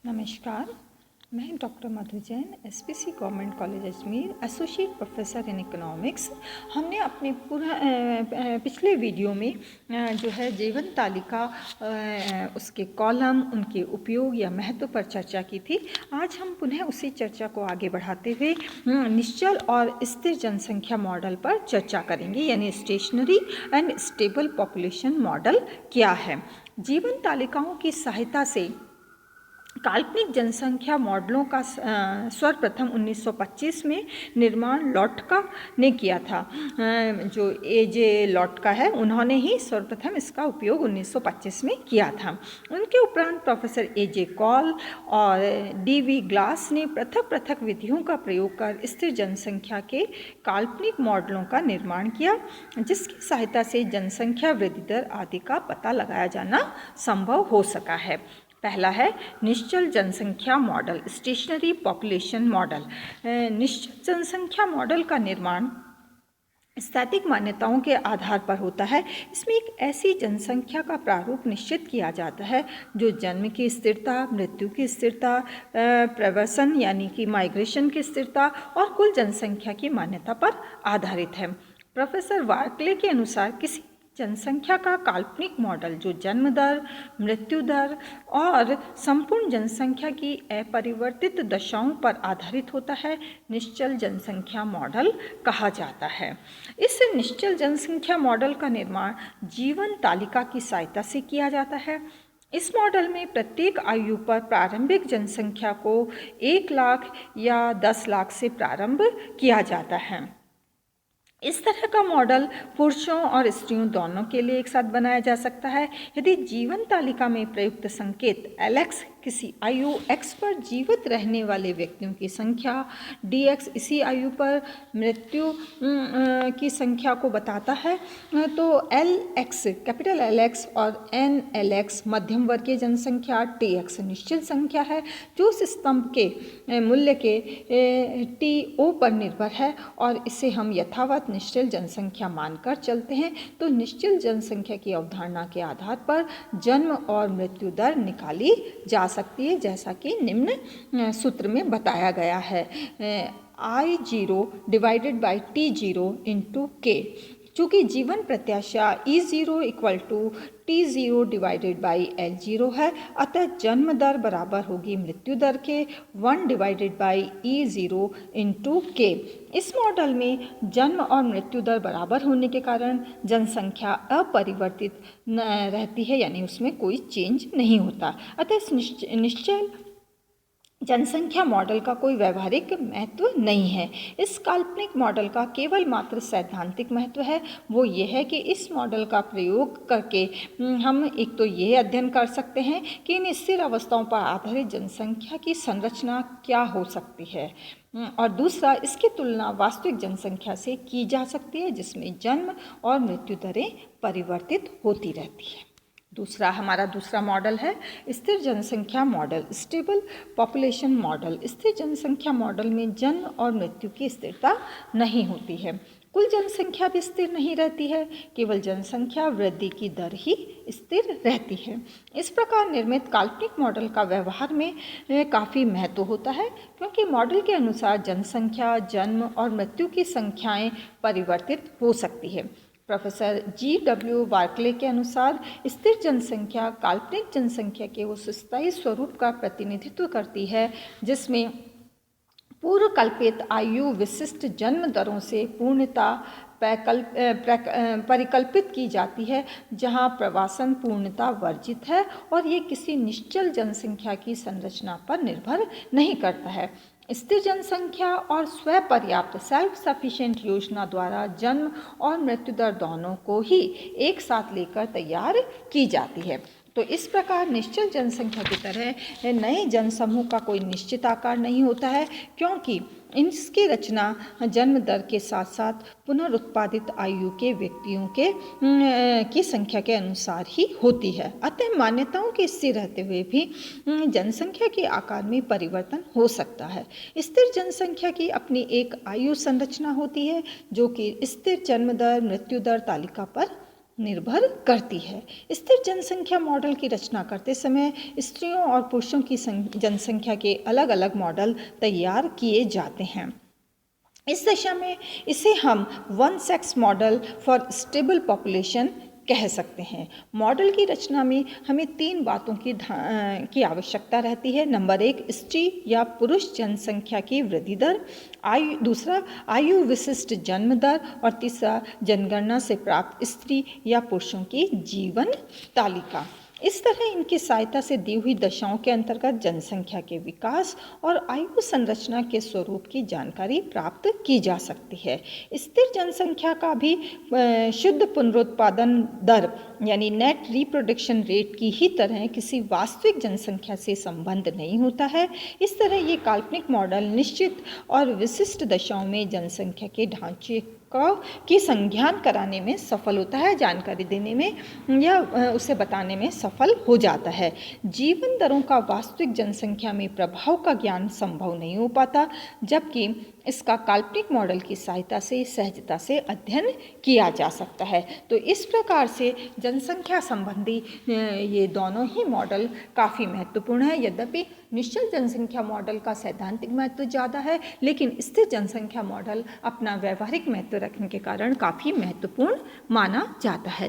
नमस्कार, मैं doctor Madhu Jain, SPC government college Ajmer, associate professor in economics. हमने अपने पिछले वीडियो में जो है जीवन तालिका उसके कॉलम, उनके उपयोग या महत्व पर चर्चा की थी। आज हम पुनः उसी चर्चा को आगे बढ़ाते हुए निश्चल और स्थिर जनसंख्या मॉडल पर चर्चा करेंगे, यानी stationary and stable population model क्या है। जीवन तालिकाओं की सहायता से काल्पनिक जनसंख्या मॉडलों का सर्वप्रथम 1925 में निर्माण लॉटका ने किया था। जो एजे लॉटका है, उन्होंने ही सर्वप्रथम इसका उपयोग 1925 में किया था। उनके उपरांत प्रोफेसर एजे कॉल और डीवी ग्लास ने पृथक पृथक विधियों का प्रयोग कर स्थिर जनसंख्या के काल्पनिक मॉडलों का निर्माण किया, जिसकी सहायता से जनसंख्या वृद्धि दर आदि का पता लगाया जाना संभव हो सका है। पहला है निश्चल जनसंख्या मॉडल, स्टेशनरी पॉपुलेशन मॉडल। निश्चल जनसंख्या मॉडल का निर्माण स्थैतिक मान्यताओं के आधार पर होता है। इसमें एक ऐसी जनसंख्या का प्रारूप निश्चित किया जाता है जो जन्म की स्थिरता, मृत्यु की स्थिरता, प्रवसन यानी कि माइग्रेशन की स्थिरता और कुल जनसंख्या की मान्यता पर आधारित है। प्रोफेसर वार्कले के अनुसार किसी जनसंख्या का काल्पनिक मॉडल जो जन्म दर, मृत्यु दर और संपूर्ण जनसंख्या की अपरिवर्तित दशाओं पर आधारित होता है, निश्चल जनसंख्या मॉडल कहा जाता है। इस निश्चल जनसंख्या मॉडल का निर्माण जीवन तालिका की सहायता से किया जाता है। इस मॉडल में प्रत्येक आयु पर प्रारंभिक जनसंख्या को 1 लाख या 10 लाख से प्रारंभ किया जाता है। इस तरह का मॉडल पुरुषों और स्त्रियों दोनों के लिए एक साथ बनाया जा सकता है। यदि जीवन तालिका में प्रयुक्त संकेत LX किसी आयु X पर जीवित रहने वाले व्यक्तियों की संख्या, DX इसी आयु पर मृत्यु की संख्या को बताता है, तो LX कैपिटल LX और NLX मध्यम वर्गीय जनसंख्या, TX निश्चित संख्या है जो उस स्तंभ के मूल्य के TO पर निर्भर है और इसे हम यथावत निश्चल जनसंख्या मानकर चलते हैं। तो निश्चल जनसंख्या की अवधारणा के आधार पर जन्म और मृत्यु दर निकाली जा सकती है, जैसा कि निम्न सूत्र में बताया गया है। I0 divided by T0 into K। चूँकि जीवन प्रत्याशा E0 equal to T0 divided by L0 है, अतः जन्म दर बराबर होगी मृत्यु दर के 1 divided by E0 into K। इस मॉडल में जन्म और मृत्यु दर बराबर होने के कारण जनसंख्या अपरिवर्तित रहती है, यानी उसमें कोई चेंज नहीं होता। अतः इस निश्चल जनसंख्या मॉडल का कोई व्यवहारिक महत्व नहीं है। इस काल्पनिक मॉडल का केवल मात्र सैद्धांतिक महत्व है। वो ये है कि इस मॉडल का प्रयोग करके हम एक तो ये अध्ययन कर सकते हैं कि इन स्थिर अवस्थाओं पर आधारित जनसंख्या की संरचना क्या हो सकती है, और दूसरा इसकी तुलना वास्तविक जनसंख्या से की जा सकती है जिसमें जन्म और मृत्यु दरें परिवर्तित होती रहती है। हमारा दूसरा मॉडल है स्थिर जनसंख्या मॉडल, स्टेबल पॉपुलेशन मॉडल। स्थिर जनसंख्या मॉडल में जन्म और मृत्यु की स्थिरता नहीं होती है। कुल जनसंख्या भी स्थिर नहीं रहती है, केवल जनसंख्या वृद्धि की दर ही स्थिर रहती है। इस प्रकार निर्मित काल्पनिक मॉडल का व्यवहार में काफ़ी महत्व होता है, क्योंकि मॉडल के अनुसार जनसंख्या, जन्म और मृत्यु की संख्याएं परिवर्तित हो सकती है। प्रोफेसर GW वार्कले के अनुसार स्थिर जनसंख्या काल्पनिक जनसंख्या के उस स्थायी स्वरूप का प्रतिनिधित्व करती है जिसमें पूर्व कल्पित आयु विशिष्ट जन्म दरों से पूर्णता परिकल्पित की जाती है, जहां प्रवासन पूर्णता वर्जित है और ये किसी निश्चल जनसंख्या की संरचना पर निर्भर नहीं करता है। स्थिर जनसंख्या और स्वपर्याप्त सेल्फ सफिशिएंट योजना द्वारा जन्म और मृत्यु दर दोनों को ही एक साथ लेकर तैयार की जाती है। तो इस प्रकार निश्चल जनसंख्या की तरह नए जनसमूह का कोई निश्चित आकार नहीं होता है, क्योंकि इसकी रचना जन्म दर के साथ साथ पुनरुत्पादित आयु के व्यक्तियों की संख्या के अनुसार ही होती है। अतः मान्यताओं के स्थिर रहते हुए भी जनसंख्या के आकार में परिवर्तन हो सकता है। स्थिर जनसंख्या की अपनी एक आयु संरचना होती है जो कि स्थिर जन्म दर, मृत्यु दर तालिका पर निर्भर करती है। स्थिर जनसंख्या मॉडल की रचना करते समय स्त्रियों और पुरुषों की जनसंख्या के अलग अलग मॉडल तैयार किए जाते हैं। इस दशा में इसे हम one sex model for stable population कह सकते हैं। मॉडल की रचना में हमें 3 बातों की आवश्यकता रहती है। नंबर 1, स्त्री या पुरुष जनसंख्या की वृद्धि दर, दूसरा आयु विशिष्ट जन्म दर और तीसरा जनगणना से प्राप्त स्त्री या पुरुषों की जीवन तालिका। इस तरह इनकी सहायता से दी हुई दशाओं के अंतर्गत जनसंख्या के विकास और आयु संरचना के स्वरूप की जानकारी प्राप्त की जा सकती है। स्थिर जनसंख्या का भी शुद्ध पुनरुत्पादन दर यानी नेट रिप्रोडक्शन रेट की ही तरह किसी वास्तविक जनसंख्या से संबंध नहीं होता है। इस तरह ये काल्पनिक मॉडल निश्चित और विशिष्ट दशाओं में जनसंख्या के ढांचे की संज्ञान कराने में सफल होता है, जानकारी देने में या उसे बताने में सफल हो जाता है। जीवन दरों का वास्तविक जनसंख्या में प्रभाव का ज्ञान संभव नहीं हो पाता, जबकि इसका काल्पनिक मॉडल की सहायता से सहजता से अध्ययन किया जा सकता है। तो इस प्रकार से जनसंख्या संबंधी ये दोनों ही मॉडल काफ़ी महत्वपूर्ण है। यद्यपि निश्चल जनसंख्या मॉडल का सैद्धांतिक महत्व ज़्यादा है, लेकिन स्थिर जनसंख्या मॉडल अपना व्यवहारिक महत्व रखने के कारण काफ़ी महत्वपूर्ण माना जाता है।